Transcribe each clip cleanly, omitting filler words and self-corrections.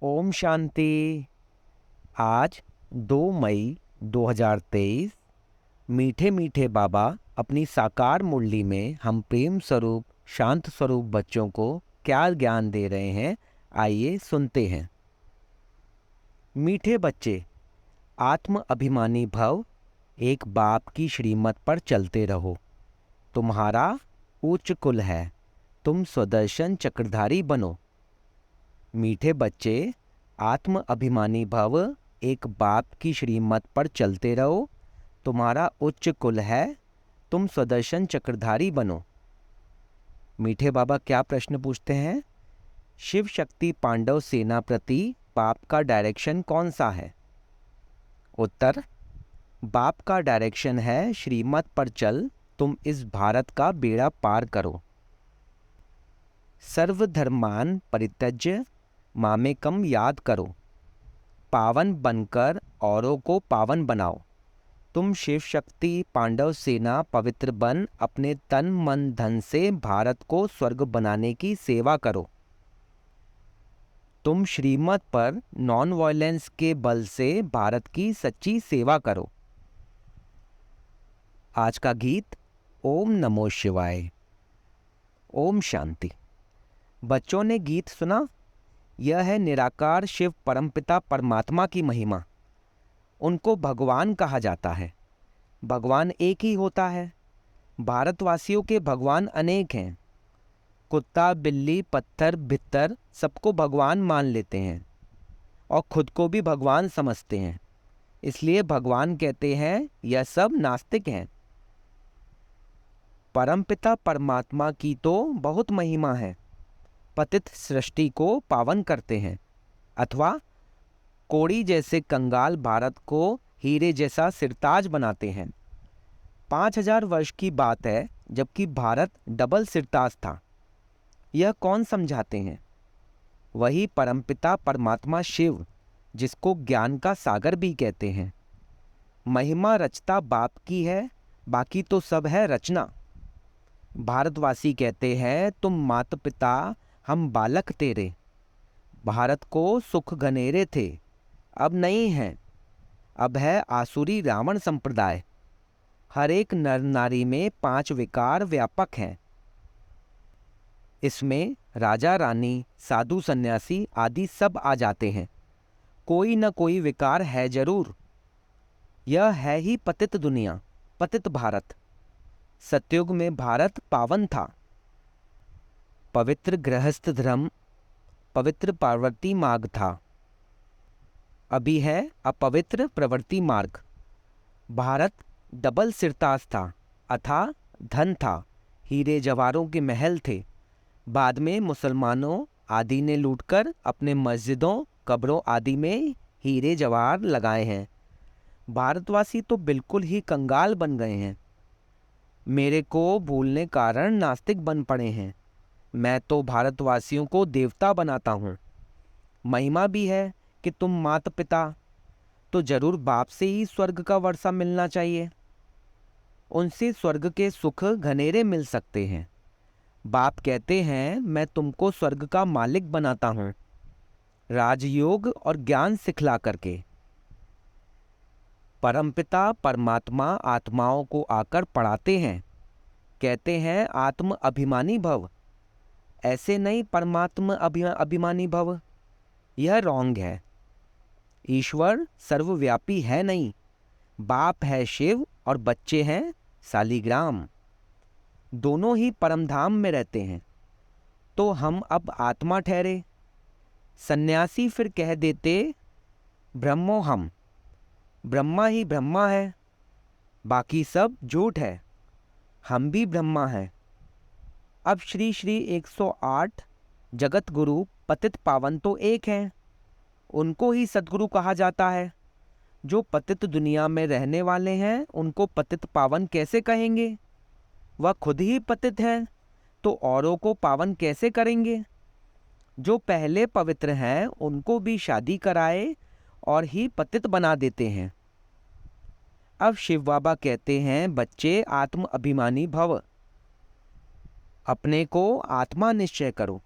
ओम शांति। आज 2 मई 2023 मीठे मीठे बाबा अपनी साकार मुरली में हम प्रेम स्वरूप शांत स्वरूप बच्चों को क्या ज्ञान दे रहे हैं, आइए सुनते हैं। मीठे बच्चे, आत्म अभिमानी भव, एक बाप की श्रीमत पर चलते रहो। तुम्हारा उच्च कुल है, तुम स्वदर्शन चक्रधारी बनो। मीठे बच्चे, आत्म अभिमानी भव, एक बाप की श्रीमत पर चलते रहो। तुम्हारा उच्च कुल है, तुम स्वदर्शन चक्रधारी बनो। मीठे बाबा क्या प्रश्न पूछते हैं? शिव शक्ति पांडव सेना प्रति बाप का डायरेक्शन कौन सा है? उत्तर: बाप का डायरेक्शन है श्रीमत पर चल, तुम इस भारत का बेड़ा पार करो। सर्वधर्मान परित्यज्य मामेकम याद करो। पावन बनकर औरों को पावन बनाओ। तुम शिव शक्ति पांडव सेना पवित्र बन अपने तन मन धन से भारत को स्वर्ग बनाने की सेवा करो। तुम श्रीमत पर नॉन वायलेंस के बल से भारत की सच्ची सेवा करो। आज का गीत ओम नमो शिवाय। ओम शांति। बच्चों ने गीत सुना? यह है निराकार शिव परमपिता परमात्मा की महिमा। उनको भगवान कहा जाता है। भगवान एक ही होता है। भारतवासियों के भगवान अनेक हैं। कुत्ता, बिल्ली, पत्थर, भित्तर सबको भगवान मान लेते हैं और खुद को भी भगवान समझते हैं। इसलिए भगवान कहते हैं यह सब नास्तिक हैं। परमपिता परमात्मा की तो बहुत महिमा है। पतित सृष्टि को पावन करते हैं, अथवा कोड़ी जैसे कंगाल भारत को हीरे जैसा सिरताज बनाते हैं। 5000 वर्ष की बात है जबकि भारत डबल सिरताज था। यह कौन समझाते हैं? वही परमपिता परमात्मा शिव, जिसको ज्ञान का सागर भी कहते हैं। महिमा रचता बाप की है, बाकी तो सब है रचना। भारतवासी कहते हैं तुम माता पिता, हम बालक तेरे। भारत को सुख घनेरे थे, अब नहीं हैं। अब है आसुरी रावण संप्रदाय। हर एक नर नारी में 5 विकार व्यापक हैं। इसमें राजा रानी, साधु सन्यासी आदि सब आ जाते हैं। कोई न कोई विकार है जरूर। यह है ही पतित दुनिया, पतित भारत। सतयुग में भारत पावन था। पवित्र गृहस्थ धर्म, पवित्र पार्वती मार्ग था। अभी है अपवित्र प्रवृत्ति मार्ग। भारत डबल सिरताज था, अथा धन था, हीरे जवाहरों के महल थे। बाद में मुसलमानों आदि ने लूटकर अपने मस्जिदों, कब्रों आदि में हीरे जवाहर लगाए हैं। भारतवासी तो बिल्कुल ही कंगाल बन गए हैं। मेरे को भूलने कारण नास्तिक बन पड़े हैं। मैं तो भारतवासियों को देवता बनाता हूँ। महिमा भी है कि तुम माता पिता, तो जरूर बाप से ही स्वर्ग का वर्षा मिलना चाहिए। उनसे स्वर्ग के सुख घनेरे मिल सकते हैं। बाप कहते हैं मैं तुमको स्वर्ग का मालिक बनाता हूँ, राजयोग और ज्ञान सिखला करके। परमपिता परमात्मा आत्माओं को आकर पढ़ाते हैं। कहते हैं आत्म अभिमानी भव। ऐसे नहीं परमात्मा अभिमानी भव, यह रॉन्ग है। ईश्वर सर्वव्यापी है नहीं। बाप है शिव और बच्चे हैं सालिग्राम। दोनों ही परमधाम में रहते हैं। तो हम अब आत्मा ठहरे। सन्यासी फिर कह देते ब्रह्मो हम। ब्रह्मा ही ब्रह्मा है, बाकी सब झूठ है। हम भी ब्रह्मा हैं। अब श्री श्री 108 जगत गुरु पतित पावन तो एक हैं। उनको ही सद्गुरु कहा जाता है। जो पतित दुनिया में रहने वाले हैं उनको पतित पावन कैसे कहेंगे? वह खुद ही पतित हैं, तो औरों को पावन कैसे करेंगे? जो पहले पवित्र हैं उनको भी शादी कराए और ही पतित बना देते हैं। अब शिव बाबा कहते हैं बच्चे आत्म अभिमानी भव। अपने को आत्मा निश्चय करो।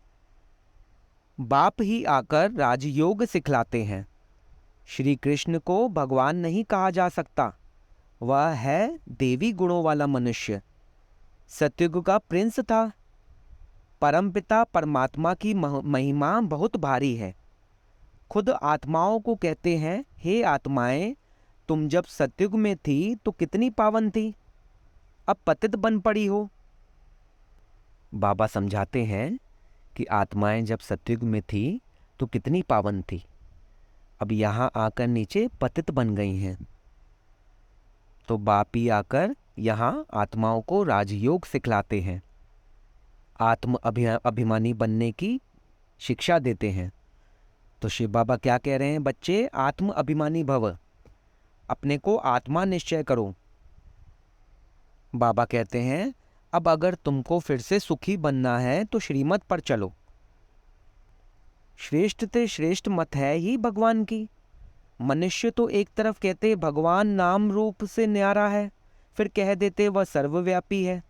बाप ही आकर राजयोग सिखलाते हैं। श्री कृष्ण को भगवान नहीं कहा जा सकता, वह है देवी गुणों वाला मनुष्य। सतयुग का प्रिंस था। परमपिता परमात्मा की महिमा बहुत भारी है। खुद आत्माओं को कहते हैं, हे आत्माएं, तुम जब सतयुग में थी तो कितनी पावन थी, अब पतित बन पड़ी हो। बाबा समझाते हैं कि आत्माएं जब सतयुग में थी तो कितनी पावन थी, अब यहाँ आकर नीचे पतित बन गई हैं। तो बाप ही आकर यहाँ आत्माओं को राजयोग सिखलाते हैं, आत्म अभिमानी बनने की शिक्षा देते हैं। तो शिव बाबा क्या कह रहे हैं, बच्चे आत्म अभिमानी भव, अपने को आत्मा निश्चय करो। बाबा कहते हैं, अब अगर तुमको फिर से सुखी बनना है तो श्रीमत पर चलो। श्रेष्ठ ते श्रेष्ठ मत है ही भगवान की। मनुष्य तो एक तरफ कहते भगवान नाम रूप से न्यारा है, फिर कह देते वह सर्वव्यापी है।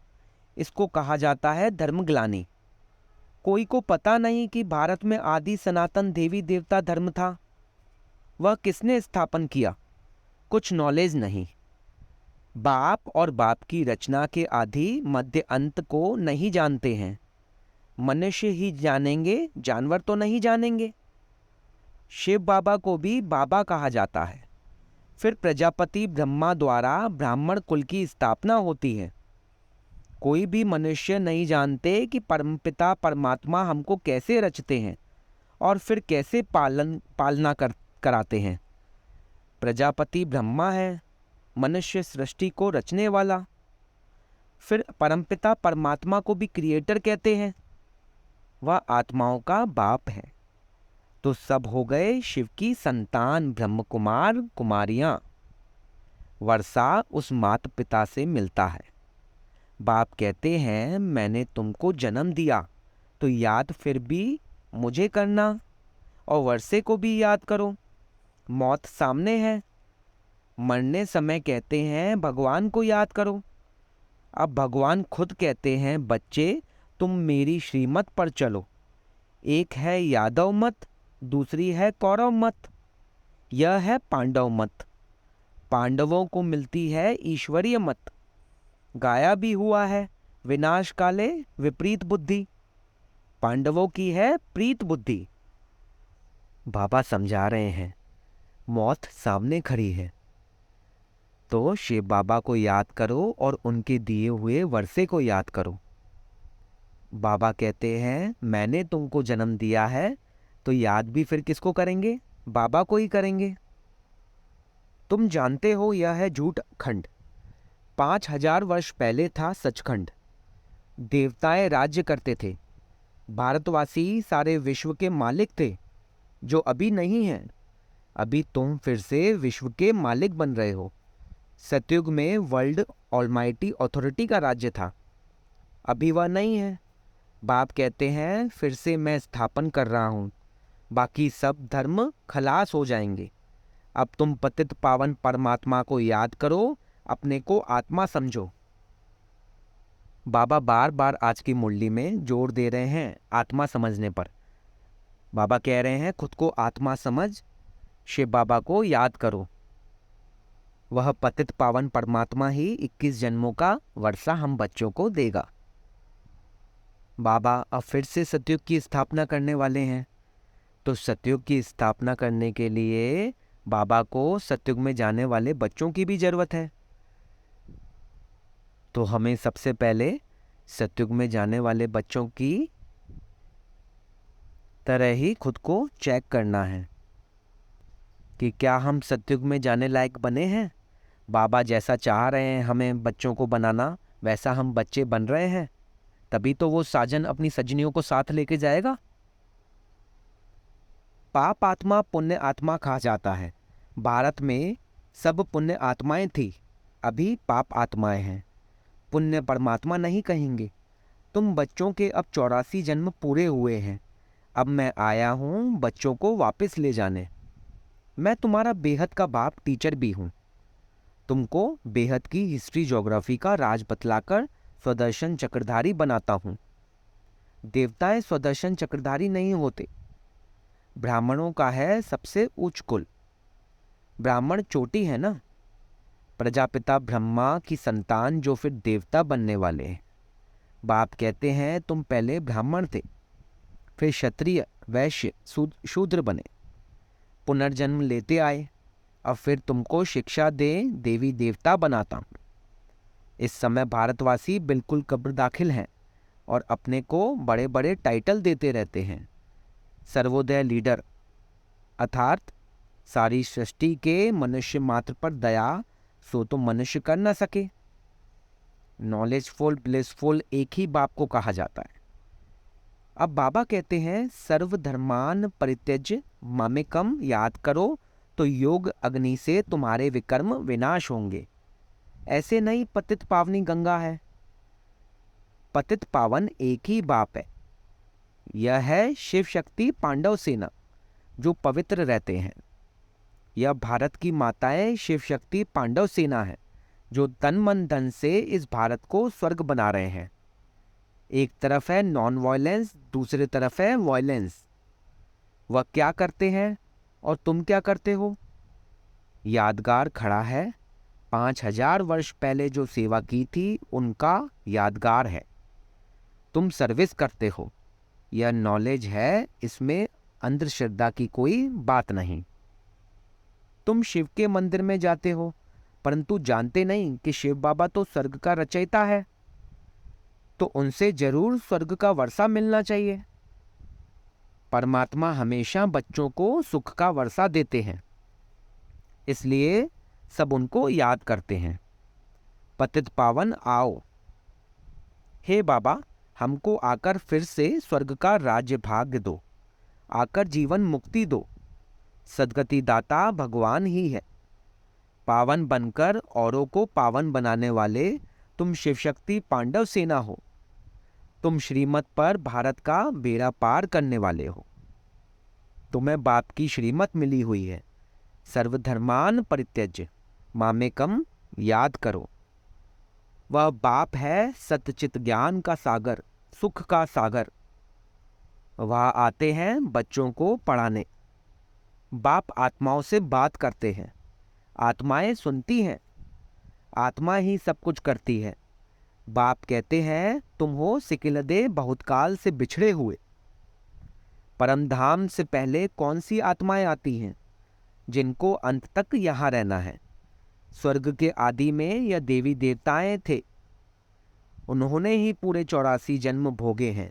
इसको कहा जाता है धर्मग्लानि। कोई को पता नहीं कि भारत में आदि सनातन देवी देवता धर्म था, वह किसने स्थापन किया, कुछ नॉलेज नहीं। बाप और बाप की रचना के आदि मध्य अंत को नहीं जानते हैं। मनुष्य ही जानेंगे, जानवर तो नहीं जानेंगे। शिव बाबा को भी बाबा कहा जाता है। फिर प्रजापति ब्रह्मा द्वारा ब्राह्मण कुल की स्थापना होती है। कोई भी मनुष्य नहीं जानते कि परमपिता परमात्मा हमको कैसे रचते हैं और फिर कैसे पालना कराते हैं। प्रजापति ब्रह्मा है, मनुष्य सृष्टि को रचने वाला। फिर परमपिता परमात्मा को भी क्रिएटर कहते हैं, वह आत्माओं का बाप है। तो सब हो गए शिव की संतान, ब्रह्म कुमार कुमारियां। वर्षा उस माता पिता से मिलता है। बाप कहते हैं, मैंने तुमको जन्म दिया तो याद फिर भी मुझे करना और वर्षे को भी याद करो। मौत सामने है, मरने समय कहते हैं भगवान को याद करो। अब भगवान खुद कहते हैं, बच्चे तुम मेरी श्रीमत पर चलो। एक है यादव मत, दूसरी है कौरव मत, यह है पांडव मत। पांडवों को मिलती है ईश्वरीय मत। गाया भी हुआ है, विनाश काले विपरीत बुद्धि, पांडवों की है प्रीत बुद्धि। बाबा समझा रहे हैं, मौत सामने खड़ी है तो शिव बाबा को याद करो और उनके दिए हुए वर्षे को याद करो। बाबा कहते हैं, मैंने तुमको जन्म दिया है तो याद भी फिर किसको करेंगे, बाबा को ही करेंगे। तुम जानते हो यह है झूठ खंड। 5000 वर्ष पहले था सचखंड। देवताएं राज्य करते थे, भारतवासी सारे विश्व के मालिक थे, जो अभी नहीं हैं। अभी तुम फिर से विश्व के मालिक बन रहे हो। सतयुग में वर्ल्ड ऑलमाइटी अथॉरिटी का राज्य था, अभी वह नहीं है। बाप कहते हैं, फिर से मैं स्थापन कर रहा हूं, बाकी सब धर्म खलास हो जाएंगे। अब तुम पतित पावन परमात्मा को याद करो, अपने को आत्मा समझो। बाबा बार बार आज की मुरली में जोर दे रहे हैं आत्मा समझने पर। बाबा कह रहे हैं, खुद को आत्मा समझ, शिव बाबा को याद करो। वह पतित पावन परमात्मा ही 21 जन्मों का वर्षा हम बच्चों को देगा। बाबा अब फिर से सतयुग की स्थापना करने वाले हैं। तो सतयुग की स्थापना करने के लिए बाबा को सतयुग में जाने वाले बच्चों की भी जरूरत है। तो हमें सबसे पहले सतयुग में जाने वाले बच्चों की तरह ही खुद को चेक करना है कि क्या हम सतयुग में जाने लायक बने हैं। बाबा जैसा चाह रहे हैं हमें बच्चों को बनाना, वैसा हम बच्चे बन रहे हैं, तभी तो वो साजन अपनी सजनियों को साथ लेके जाएगा। पाप आत्मा पुण्य आत्मा कहा जाता है। भारत में सब पुण्य आत्माएं थी, अभी पाप आत्माएं हैं। पुण्य परमात्मा नहीं कहेंगे। तुम बच्चों के अब 84 जन्म पूरे हुए हैं। अब मैं आया हूँ बच्चों को वापस ले जाने। मैं तुम्हारा बेहद का बाप टीचर भी हूँ। तुमको बेहद की हिस्ट्री ज्योग्राफी का राज बतलाकर स्वदर्शन चक्रधारी बनाता हूँ। देवताएं स्वदर्शन चक्रधारी नहीं होते, ब्राह्मणों का है सबसे उच्च कुल। ब्राह्मण चोटी है ना, प्रजापिता ब्रह्मा की संतान जो फिर देवता बनने वाले हैं। बाप कहते हैं तुम पहले ब्राह्मण थे, फिर क्षत्रिय, वैश्य, शूद्र बने, पुनर्जन्म लेते आए, अब फिर तुमको शिक्षा दे देवी देवता बनाता हूँ। इस समय भारतवासी बिल्कुल कब्र दाखिल हैं और अपने को बड़े बड़े टाइटल देते रहते हैं। सर्वोदय लीडर, अर्थात सारी सृष्टि के मनुष्य मात्र पर दया सो तो मनुष्य कर न सके। नॉलेजफुल, ब्लिसफुल एक ही बाप को कहा जाता है। अब बाबा कहते हैं सर्वधर्मान परित्यज्य मामेकम, याद करो तो योग अग्नि से तुम्हारे विकर्म विनाश होंगे। ऐसे नहीं पतित पावनी गंगा है, पतित पावन एक ही बाप है। यह है शिव शक्ति पांडव सेना जो पवित्र रहते हैं। यह भारत की माताएं शिव शक्ति पांडव सेना है जो तन मन धन से इस भारत को स्वर्ग बना रहे हैं। एक तरफ है नॉन वायलेंस, दूसरी तरफ है वायलेंस। वह क्या करते हैं और तुम क्या करते हो? यादगार खड़ा है, 5000 वर्ष पहले जो सेवा की थी उनका यादगार है। तुम सर्विस करते हो, यह नॉलेज है, इसमें अंधश्रद्धा की कोई बात नहीं। तुम शिव के मंदिर में जाते हो परंतु जानते नहीं कि शिव बाबा तो स्वर्ग का रचयिता है, तो उनसे जरूर स्वर्ग का वर्षा मिलना चाहिए। परमात्मा हमेशा बच्चों को सुख का वर्षा देते हैं, इसलिए सब उनको याद करते हैं। पतित पावन आओ, हे बाबा हमको आकर फिर से स्वर्ग का राज्य भाग्य दो, आकर जीवन मुक्ति दो। सद्गति दाता भगवान ही है। पावन बनकर औरों को पावन बनाने वाले तुम शिवशक्ति पांडव सेना हो। तुम श्रीमत पर भारत का बेड़ा पार करने वाले हो। तुम्हें बाप की श्रीमत मिली हुई है, सर्वधर्मान परित्यज्य मामेकम, याद करो। वह बाप है सत्यचित ज्ञान का सागर, सुख का सागर। वह आते हैं बच्चों को पढ़ाने। बाप आत्माओं से बात करते हैं, आत्माएं सुनती हैं, आत्मा ही सब कुछ करती है। बाप कहते हैं तुम हो सिकिलदे बहुत काल से बिछड़े हुए। परम धाम से पहले कौन सी आत्माएं आती हैं जिनको अंत तक यहाँ रहना है? स्वर्ग के आदि में यह देवी देवताएं थे, उन्होंने ही पूरे 84 जन्म भोगे हैं।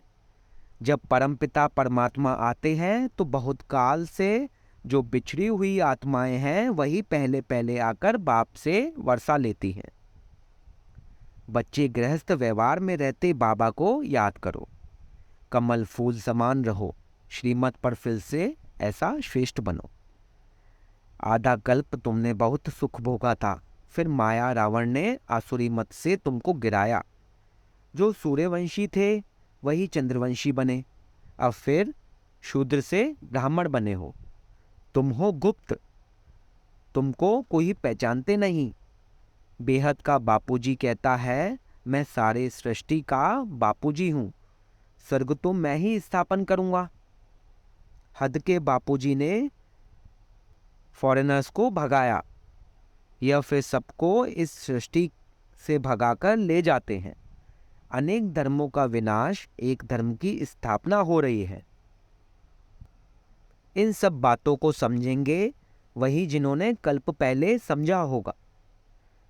जब परमपिता परमात्मा आते हैं तो बहुत काल से जो बिछड़ी हुई आत्माएं हैं वही पहले पहले आकर बाप से वर्षा लेती हैं। बच्चे गृहस्थ व्यवहार में रहते बाबा को याद करो। कमल फूल समान रहो, श्रीमत पर फिर से ऐसा श्रेष्ठ बनो। आधा कल्प तुमने बहुत सुख भोगा था, फिर माया रावण ने आसुरी मत से तुमको गिराया। जो सूर्यवंशी थे वही चंद्रवंशी बने, अब फिर शूद्र से ब्राह्मण बने हो। तुम हो गुप्त, तुमको कोई पहचानते नहीं। बेहद का बापूजी कहता है मैं सारे सृष्टि का बापूजी हूँ, स्वर्ग तो मैं ही स्थापन करूँगा। हद के बापूजी ने फॉरेनर्स को भगाया, यह फिर सबको इस सृष्टि से भगाकर ले जाते हैं। अनेक धर्मों का विनाश, एक धर्म की स्थापना हो रही है। इन सब बातों को समझेंगे वही जिन्होंने कल्प पहले समझा होगा।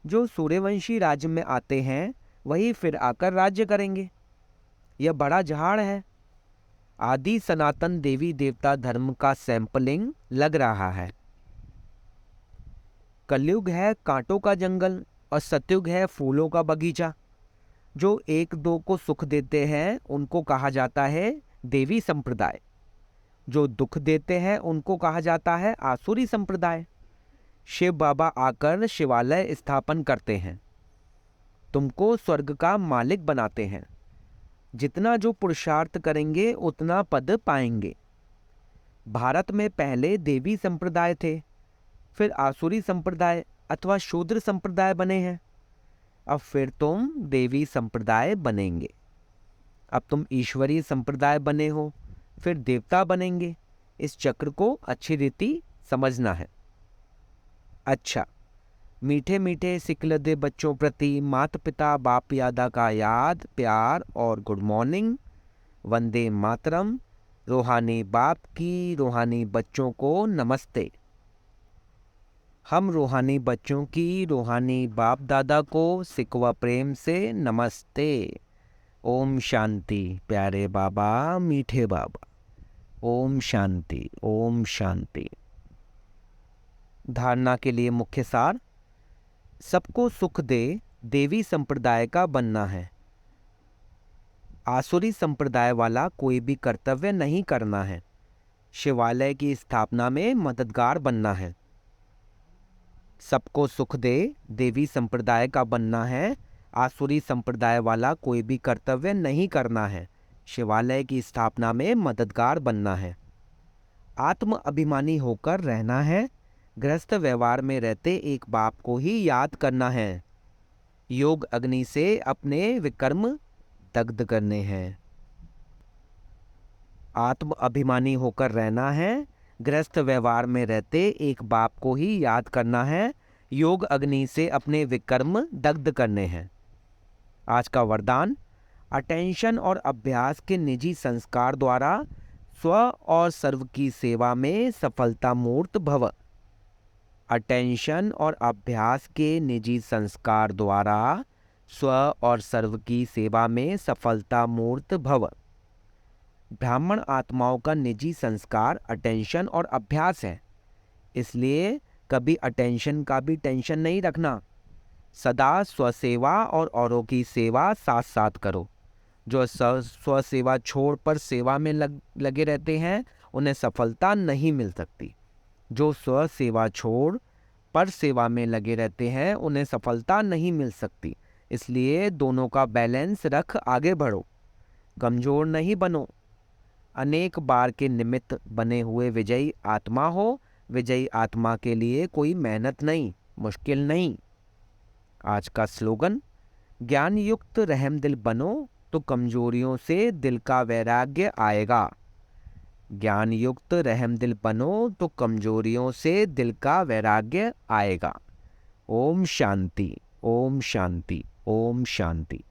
जो सूर्यवंशी राज्य में आते हैं वही फिर आकर राज्य करेंगे। यह बड़ा झाड़ है। आदि सनातन देवी देवता धर्म का सैंपलिंग लग रहा है। कलयुग है कांटों का जंगल और सतयुग है फूलों का बगीचा। जो एक दो को सुख देते हैं उनको कहा जाता है देवी संप्रदाय, जो दुख देते हैं उनको कहा जाता है आसुरी संप्रदाय। शिव बाबा आकर शिवालय स्थापन करते हैं, तुमको स्वर्ग का मालिक बनाते हैं। जितना जो पुरुषार्थ करेंगे उतना पद पाएंगे। भारत में पहले देवी संप्रदाय थे, फिर आसुरी संप्रदाय अथवा शूद्र संप्रदाय बने हैं। अब फिर तुम देवी संप्रदाय बनेंगे। अब तुम ईश्वरीय संप्रदाय बने हो, फिर देवता बनेंगे। इस चक्र को अच्छी रीति समझना है। अच्छा, मीठे मीठे सिकलदे बच्चों प्रति माता पिता बाप यादा का याद प्यार और गुड मॉर्निंग। वंदे मातरम। रूहानी बाप की रूहानी बच्चों को नमस्ते। हम रूहानी बच्चों की रूहानी बाप दादा को सिकवा प्रेम से नमस्ते। ओम शांति प्यारे बाबा, मीठे बाबा। ओम शांति, ओम शांति। धारणा के लिए मुख्य सार। सबको सुख दे देवी संप्रदाय का बनना है। आसुरी संप्रदाय वाला कोई भी कर्तव्य नहीं करना है। शिवालय की स्थापना में मददगार बनना है। सबको सुख दे देवी संप्रदाय का बनना है। आसुरी संप्रदाय वाला कोई भी कर्तव्य नहीं करना है। शिवालय की स्थापना में मददगार बनना है। आत्म अभिमानी होकर रहना है। गृहस्थ व्यवहार में रहते एक बाप को ही याद करना है। योग अग्नि से अपने विकर्म दग्ध करने हैं। आत्म अभिमानी होकर रहना है। गृहस्थ व्यवहार में रहते एक बाप को ही याद करना है। योग अग्नि से अपने विकर्म दग्ध करने हैं। आज का वरदान। अटेंशन और अभ्यास के निजी संस्कार द्वारा स्व और सर्व की सेवा में सफलता मूर्त भव। अटेंशन और अभ्यास के निजी संस्कार द्वारा स्व और सर्व की सेवा में सफलता मूर्त भव। ब्राह्मण आत्माओं का निजी संस्कार अटेंशन और अभ्यास है, इसलिए कभी अटेंशन का भी टेंशन नहीं रखना। सदा स्वसेवा और औरों की सेवा साथ साथ करो। जो स्वसेवा छोड़ पर सेवा में लगे रहते हैं उन्हें सफलता नहीं मिल सकती। जो स्वसेवा छोड़ पर सेवा में लगे रहते हैं उन्हें सफलता नहीं मिल सकती। इसलिए दोनों का बैलेंस रख आगे बढ़ो, कमजोर नहीं बनो। अनेक बार के निमित्त बने हुए विजयी आत्मा हो। विजयी आत्मा के लिए कोई मेहनत नहीं, मुश्किल नहीं। आज का स्लोगन। ज्ञान युक्त रहम दिल बनो तो कमजोरियों से दिल का वैराग्य आएगा। ज्ञान युक्त रहम दिल बनो तो कमजोरियों से दिल का वैराग्य आएगा। ओम शांति, ओम शांति, ओम शांति।